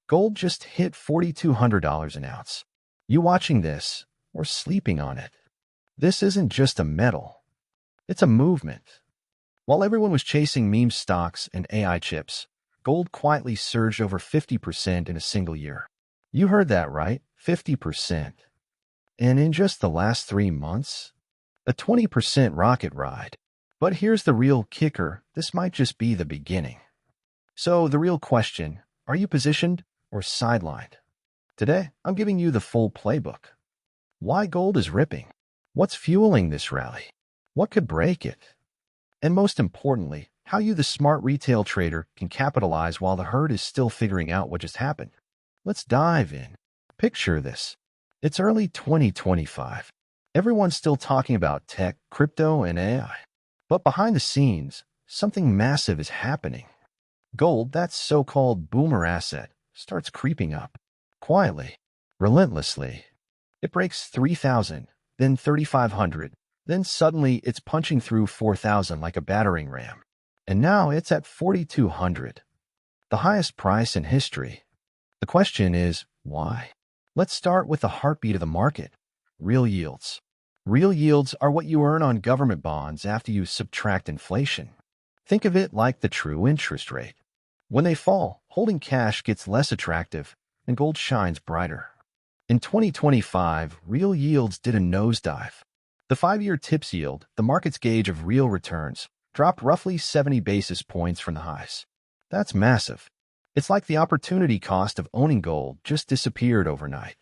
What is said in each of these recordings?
Gold just hit $4,200 an ounce. You watching this or sleeping on it? This isn't just a metal. It's a movement. While everyone was chasing meme stocks and AI chips, gold quietly surged over 50% in a single year. You heard that right, 50%. And in just the last 3 months, a 20% rocket ride. But here's the real kicker, this might just be the beginning. So the real question, are you positioned or sidelined? Today, I'm giving you the full playbook. Why gold is ripping? What's fueling this rally? What could break it? And most importantly, how you, the smart retail trader, can capitalize while the herd is still figuring out what just happened. Let's dive in. Picture this. It's early 2025. Everyone's still talking about tech, crypto, and AI. But behind the scenes, something massive is happening. Gold, that so-called boomer asset, starts creeping up. Quietly, relentlessly. It breaks 3,000, then 3,500, then suddenly it's punching through 4,000 like a battering ram. And now it's at 4,200, the highest price in history. The question is, why? Let's start with the heartbeat of the market, real yields. Real yields are what you earn on government bonds after you subtract inflation. Think of it like the true interest rate. When they fall, holding cash gets less attractive and gold shines brighter. In 2025, real yields did a nosedive. The 5-year TIPS yield, the market's gauge of real returns, dropped roughly 70 basis points from the highs. That's massive. It's like the opportunity cost of owning gold just disappeared overnight.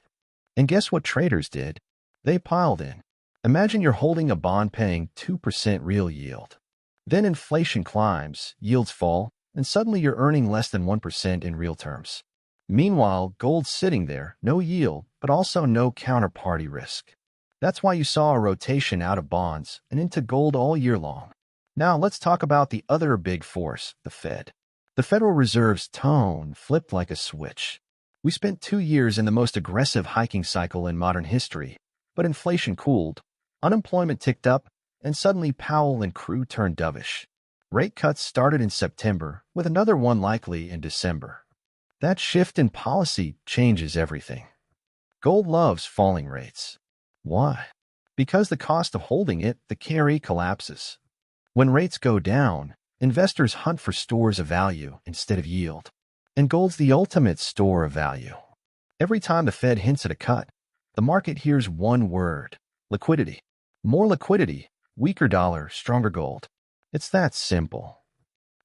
And guess what traders did? They piled in. Imagine you're holding a bond paying 2% real yield. Then inflation climbs, yields fall, and suddenly you're earning less than 1% in real terms. Meanwhile, gold's sitting there, no yield, but also no counterparty risk. That's why you saw a rotation out of bonds and into gold all year long. Now let's talk about the other big force, the Fed. The Federal Reserve's tone flipped like a switch. We spent 2 years in the most aggressive hiking cycle in modern history, but inflation cooled, unemployment ticked up, and suddenly Powell and crew turned dovish. Rate cuts started in September, with another one likely in December. That shift in policy changes everything. Gold loves falling rates. Why? Because the cost of holding it, the carry, collapses. When rates go down, investors hunt for stores of value instead of yield. And gold's the ultimate store of value. Every time the Fed hints at a cut, the market hears one word: liquidity. More liquidity, weaker dollar, stronger gold. It's that simple.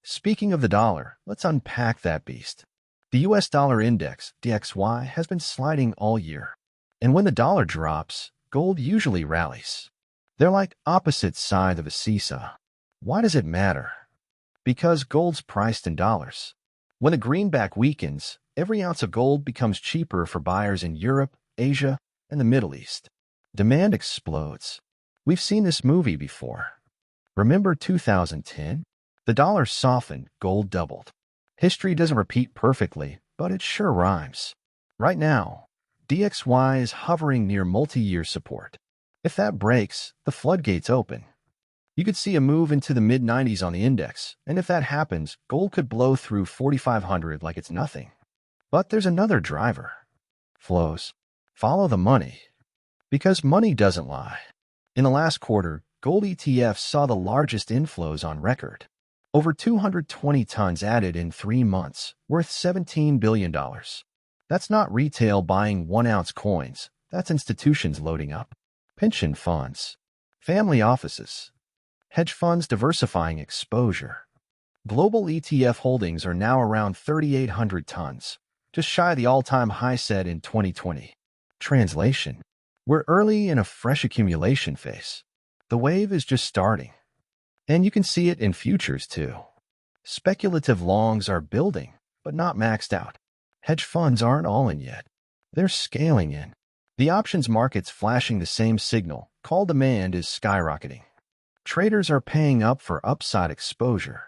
Speaking of the dollar, let's unpack that beast. The US dollar index, DXY, has been sliding all year. And when the dollar drops, gold usually rallies. They're like opposite sides of a seesaw. Why does it matter? Because gold's priced in dollars. When the greenback weakens, every ounce of gold becomes cheaper for buyers in Europe, Asia, and the Middle East. Demand explodes. We've seen this movie before. Remember 2010? The dollar softened, gold doubled. History doesn't repeat perfectly, but it sure rhymes. Right now, DXY is hovering near multi-year support. If that breaks, the floodgates open. You could see a move into the mid-90s on the index, and if that happens, gold could blow through 4,500 like it's nothing. But there's another driver. Flows. Follow the money. Because money doesn't lie. In the last quarter, gold ETFs saw the largest inflows on record. Over 220 tons added in 3 months, worth $17 billion. That's not retail buying 1-ounce coins. That's institutions loading up. Pension funds. Family offices. Hedge funds diversifying exposure. Global ETF holdings are now around 3,800 tons, just shy of the all-time high set in 2020. Translation. We're early in a fresh accumulation phase. The wave is just starting. And you can see it in futures too. Speculative longs are building, but not maxed out. Hedge funds aren't all in yet. They're scaling in. The options market's flashing the same signal. Call demand is skyrocketing. Traders are paying up for upside exposure.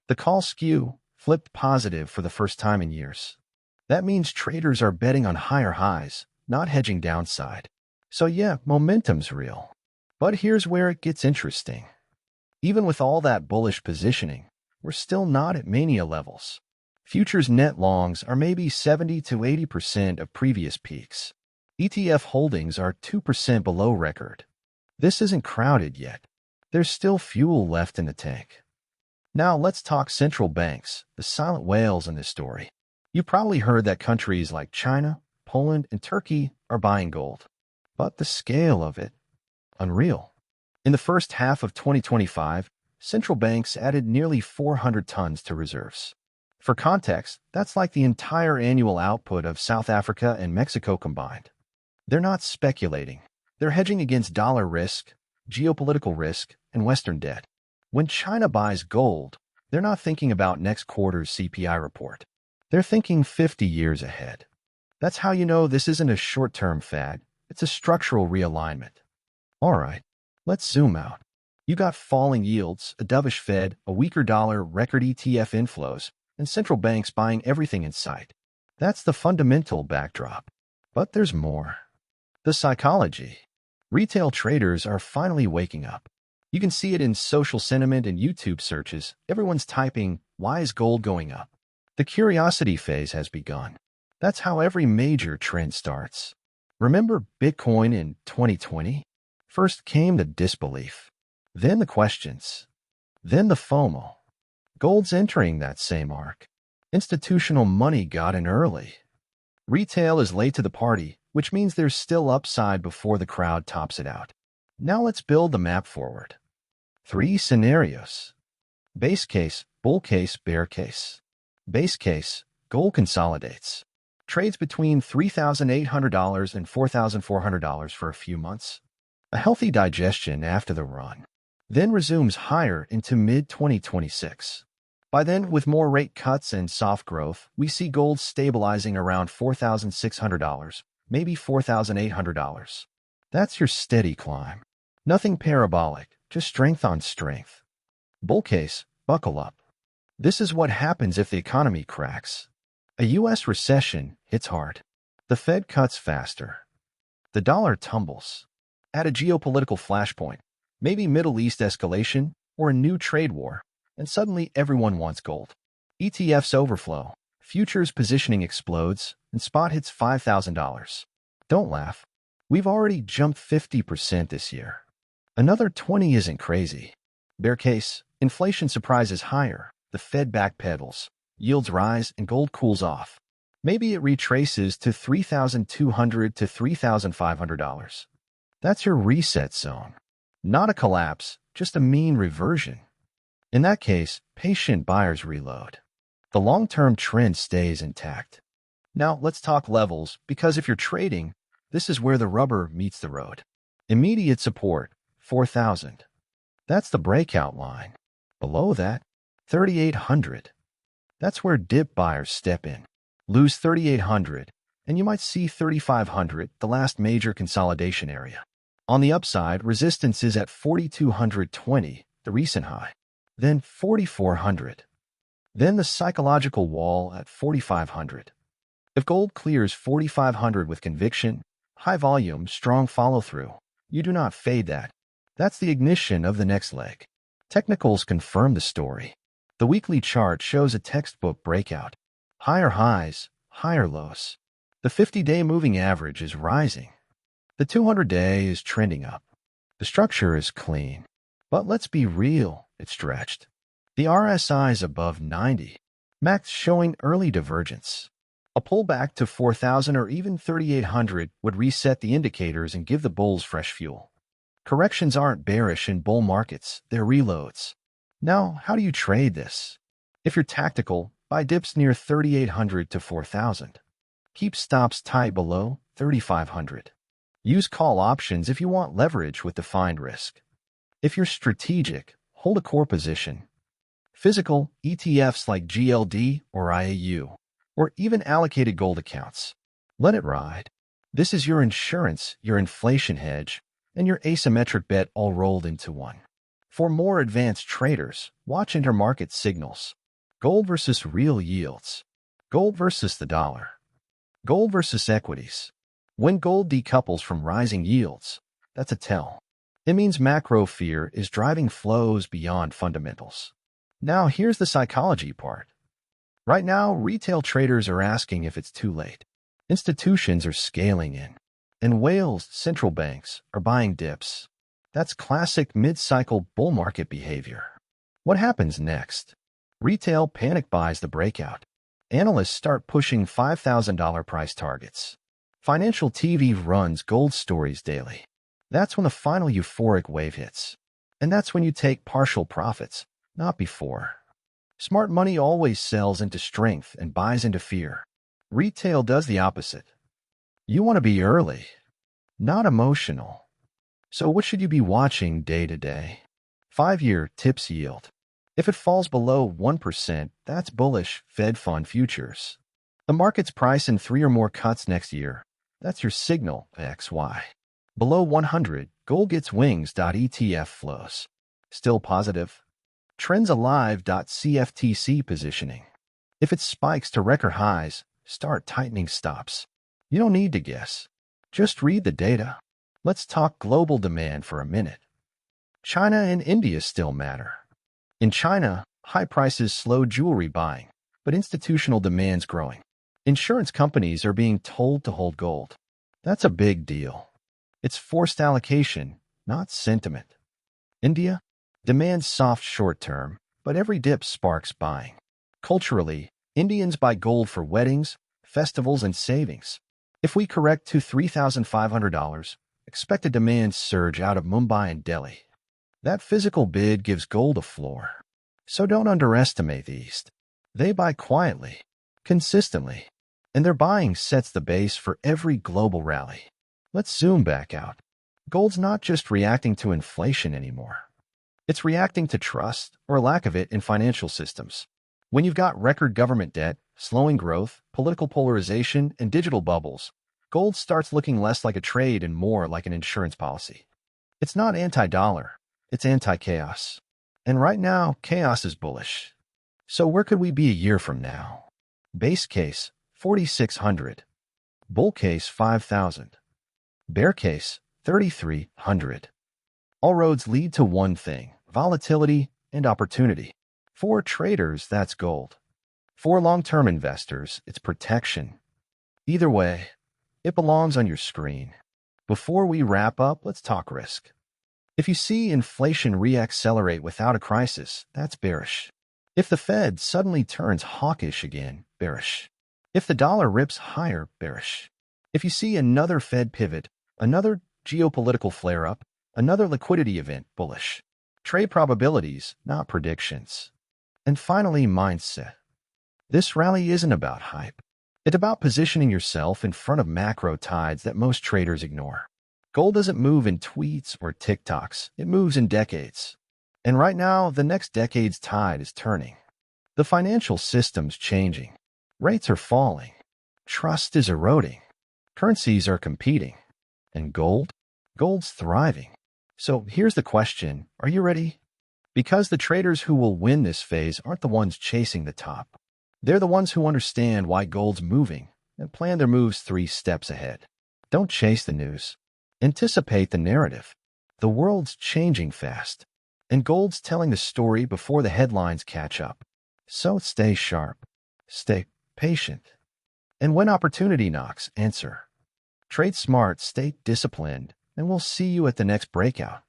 The call skew flipped positive for the first time in years. That means traders are betting on higher highs, not hedging downside. So yeah, momentum's real. But here's where it gets interesting. Even with all that bullish positioning, we're still not at mania levels. Futures net longs are maybe 70 to 80% of previous peaks. ETF holdings are 2% below record. This isn't crowded yet. There's still fuel left in the tank. Now let's talk central banks, the silent whales in this story. You've probably heard that countries like China, Poland, and Turkey are buying gold. But the scale of it, unreal. In the first half of 2025, central banks added nearly 400 tons to reserves. For context, that's like the entire annual output of South Africa and Mexico combined. They're not speculating. They're hedging against dollar risk, geopolitical risk, and Western debt. When China buys gold, they're not thinking about next quarter's CPI report. They're thinking 50 years ahead. That's how you know this isn't a short-term fad. It's a structural realignment. All right, let's zoom out. You got falling yields, a dovish Fed, a weaker dollar, record ETF inflows, and central banks buying everything in sight. That's the fundamental backdrop. But there's more. The psychology. Retail traders are finally waking up. You can see it in social sentiment and YouTube searches. Everyone's typing, "Why is gold going up?" The curiosity phase has begun. That's how every major trend starts. Remember Bitcoin in 2020? First came the disbelief, then the questions, then the FOMO. Gold's entering that same arc. Institutional money got in early. Retail is late to the party, which means there's still upside before the crowd tops it out. Now let's build the map forward. 3 scenarios. Base case, bull case, bear case. Base case, gold consolidates. Trades between $3,800 and $4,400 for a few months. A healthy digestion after the run. Then resumes higher into mid-2026. By then, with more rate cuts and soft growth, we see gold stabilizing around $4,600, maybe $4,800. That's your steady climb. Nothing parabolic, just strength on strength. Bull case, buckle up. This is what happens if the economy cracks. A U.S. recession hits hard. The Fed cuts faster. The dollar tumbles. Add a geopolitical flashpoint, maybe Middle East escalation or a new trade war, and suddenly everyone wants gold. ETFs overflow, futures positioning explodes, and spot hits $5,000. Don't laugh. We've already jumped 50% this year. Another 20 isn't crazy. Bear case, inflation surprises higher, the Fed backpedals, yields rise, and gold cools off. Maybe it retraces to $3,200 to $3,500. That's your reset zone. Not a collapse, just a mean reversion. In that case, patient buyers reload. The long-term trend stays intact. Now let's talk levels, because if you're trading, this is where the rubber meets the road. Immediate support, 4,000. That's the breakout line. Below that, 3,800. That's where dip buyers step in. Lose 3,800, and you might see 3,500, the last major consolidation area. On the upside, resistance is at 4,220, the recent high. Then 4,400. Then the psychological wall at 4,500. If gold clears 4,500 with conviction, high volume, strong follow-through, you do not fade that. That's the ignition of the next leg. Technicals confirm the story. The weekly chart shows a textbook breakout. Higher highs, higher lows. The 50-day moving average is rising. The 200-day is trending up. The structure is clean. But let's be real, it's stretched. The RSI is above 90. MACD showing early divergence. A pullback to 4,000 or even 3,800 would reset the indicators and give the bulls fresh fuel. Corrections aren't bearish in bull markets, they're reloads. Now, how do you trade this? If you're tactical, buy dips near 3,800 to 4,000. Keep stops tight below 3,500. Use call options if you want leverage with defined risk. If you're strategic, hold a core position. Physical, ETFs like GLD or IAU, or even allocated gold accounts. Let it ride. This is your insurance, your inflation hedge, and your asymmetric bet all rolled into one. For more advanced traders, watch intermarket signals. Gold versus real yields. Gold versus the dollar. Gold versus equities. When gold decouples from rising yields, that's a tell. It means macro fear is driving flows beyond fundamentals. Now here's the psychology part. Right now, retail traders are asking if it's too late. Institutions are scaling in. And whales, central banks, are buying dips. That's classic mid-cycle bull market behavior. What happens next? Retail panic buys the breakout. Analysts start pushing $5,000 price targets. Financial TV runs gold stories daily. That's when the final euphoric wave hits. And that's when you take partial profits, not before. Smart money always sells into strength and buys into fear. Retail does the opposite. You want to be early, not emotional. So what should you be watching day to day? 5-year TIPS yield. If it falls below 1%, that's bullish Fed fund futures. The market's price in 3 or more cuts next year. That's your signal, XY. Below 100, gold gets wings. ETF flows. Still positive. Trends alive. CFTC positioning. If it spikes to record highs, start tightening stops. You don't need to guess. Just read the data. Let's talk global demand for a minute. China and India still matter. In China, high prices slow jewelry buying, but institutional demand's growing. Insurance companies are being told to hold gold. That's a big deal. It's forced allocation, not sentiment. India? Demand's soft short-term, but every dip sparks buying. Culturally, Indians buy gold for weddings, festivals, and savings. If we correct to $3,500, expect a demand surge out of Mumbai and Delhi. That physical bid gives gold a floor. So don't underestimate the East. They buy quietly, consistently, and their buying sets the base for every global rally. Let's zoom back out. Gold's not just reacting to inflation anymore. It's reacting to trust, or lack of it, in financial systems. When you've got record government debt, slowing growth, political polarization, and digital bubbles, gold starts looking less like a trade and more like an insurance policy. It's not anti-dollar. It's anti-chaos. And right now, chaos is bullish. So where could we be a year from now? Base case, 4,600. Bull case, 5,000. Bear case, 3,300. All roads lead to one thing: volatility and opportunity. For traders, that's gold. For long-term investors, it's protection. Either way, it belongs on your screen. Before we wrap up, let's talk risk. If you see inflation re-accelerate without a crisis, that's bearish. If the Fed suddenly turns hawkish again, bearish. If the dollar rips higher, bearish. If you see another Fed pivot, another geopolitical flare-up, another liquidity event, bullish. Trade probabilities, not predictions. And finally, mindset. This rally isn't about hype. It's about positioning yourself in front of macro tides that most traders ignore. Gold doesn't move in tweets or TikToks. It moves in decades. And right now, the next decade's tide is turning. The financial system's changing. Rates are falling. Trust is eroding. Currencies are competing. And gold? Gold's thriving. So here's the question. Are you ready? Because the traders who will win this phase aren't the ones chasing the top. They're the ones who understand why gold's moving and plan their moves 3 steps ahead. Don't chase the news. Anticipate the narrative. The world's changing fast, and gold's telling the story before the headlines catch up. So stay sharp, stay patient, and when opportunity knocks, answer. Trade smart, stay disciplined, and we'll see you at the next breakout.